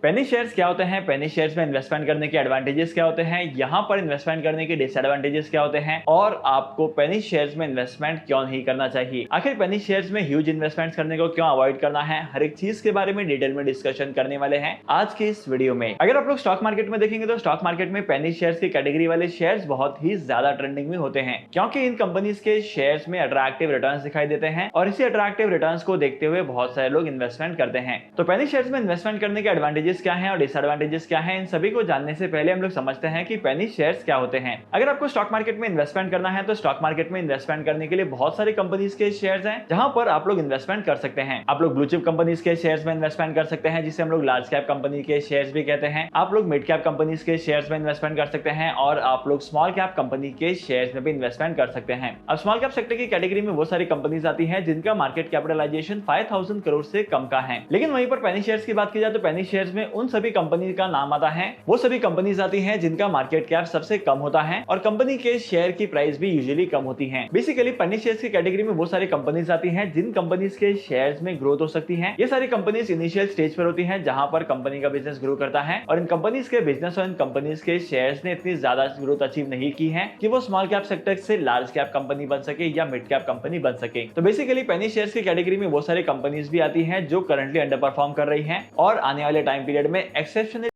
पेनी shares क्या होते हैं, पेनी शेयर्स में इन्वेस्टमेंट करने के एडवांटेजेस क्या होते हैं, यहाँ पर इन्वेस्टमेंट करने के डिसएडवांटेजेस क्या होते हैं और आपको पेनी शेयर्स में इन्वेस्टमेंट क्यों नहीं करना चाहिए, आखिर पेनी शेयर्स में ह्यूज इन्वेस्टमेंट करने को क्यों अवॉइड करना है, हर एक चीज के बारे में डिटेल में डिस्कशन करने वाले हैं आज के इस वीडियो में। अगर आप लोग स्टॉक मार्केट में देखेंगे तो स्टॉक मार्केट में पेनी शेयर्स की कैटेगरी वाले शेयर्स बहुत ही ज्यादा ट्रेंडिंग में होते हैं, क्योंकि इन कंपनीज के शेयर्स में अट्रैक्टिव रिटर्न्स दिखाई देते हैं और इसी अट्रैक्टिव रिटर्न्स को देखते हुए बहुत सारे लोग इन्वेस्टमेंट करते हैं। तो पेनी शेयर्स में इन्वेस्टमेंट करने के एडवांटेजेस क्या हैं और डिसएडवांटेजेस क्या हैं, इन सभी को जानने से पहले हम लोग समझते हैं कि पेनी शेयर्स क्या होते हैं। अगर आपको स्टॉक मार्केट में इन्वेस्टमेंट करना है तो स्टॉक मार्केट में इन्वेस्टमेंट करने के लिए बहुत सारी कंपनीज के शेयर्स हैं जहां पर आप लोग इन्वेस्टमेंट कर सकते हैं। आप लोग ब्लू चिप कंपनीज के शेयर्स में इन्वेस्टमेंट कर सकते हैं, जिसे हम लोग लार्ज कैप कंपनी के शेयर्स भी कहते हैं। आप लोग मिड कैप कंपनीज के शेयर्स में इन्वेस्टमेंट कर सकते हैं और आप लोग स्मॉल कैप कंपनी के शेयर्स में भी इन्वेस्टमेंट कर सकते हैं। अब स्मॉल कैप सेक्टर की कैटेगरी में वो सारी कंपनीज आती हैं जिनका मार्केट कैपिटलाइजेशन 5000 करोड़ से कम का है। लेकिन वहीं पर पेनी शेयर्स की बात की जाए तो पेनी शेयर्स में उन सभी कंपनी का नाम आता है, वो सभी कंपनीज आती हैं जिनका मार्केट कैप सबसे कम होता है और कंपनी के शेयर की प्राइस भी यूजुअली कम होती है। बेसिकली पेनी शेयर्स की कैटेगरी में वो सारी कंपनीज आती हैं जिन कंपनीज के शेयर्स में ग्रोथ हो सकती है। ये सारी कंपनीज इनिशियल स्टेज पर होती हैं जहां पर कंपनी का बिजनेस ग्रो करता है और इन कंपनीज के बिजनेस और इन कंपनीज के शेयर्स ने इतनी ज्यादा ग्रोथ अचीव नहीं की है कि वो स्मॉल कैप सेक्टर से लार्ज कैप कंपनी बन सके या मिड कैप कंपनी बन सके। तो बेसिकली पेनी शेयर्स की कैटेगरी में वो सारी कंपनीज भी आती हैं जो करंटली अंडर परफॉर्म कर रही हैं और आने वाले टाइम पीरियड में एक्सेप्शनल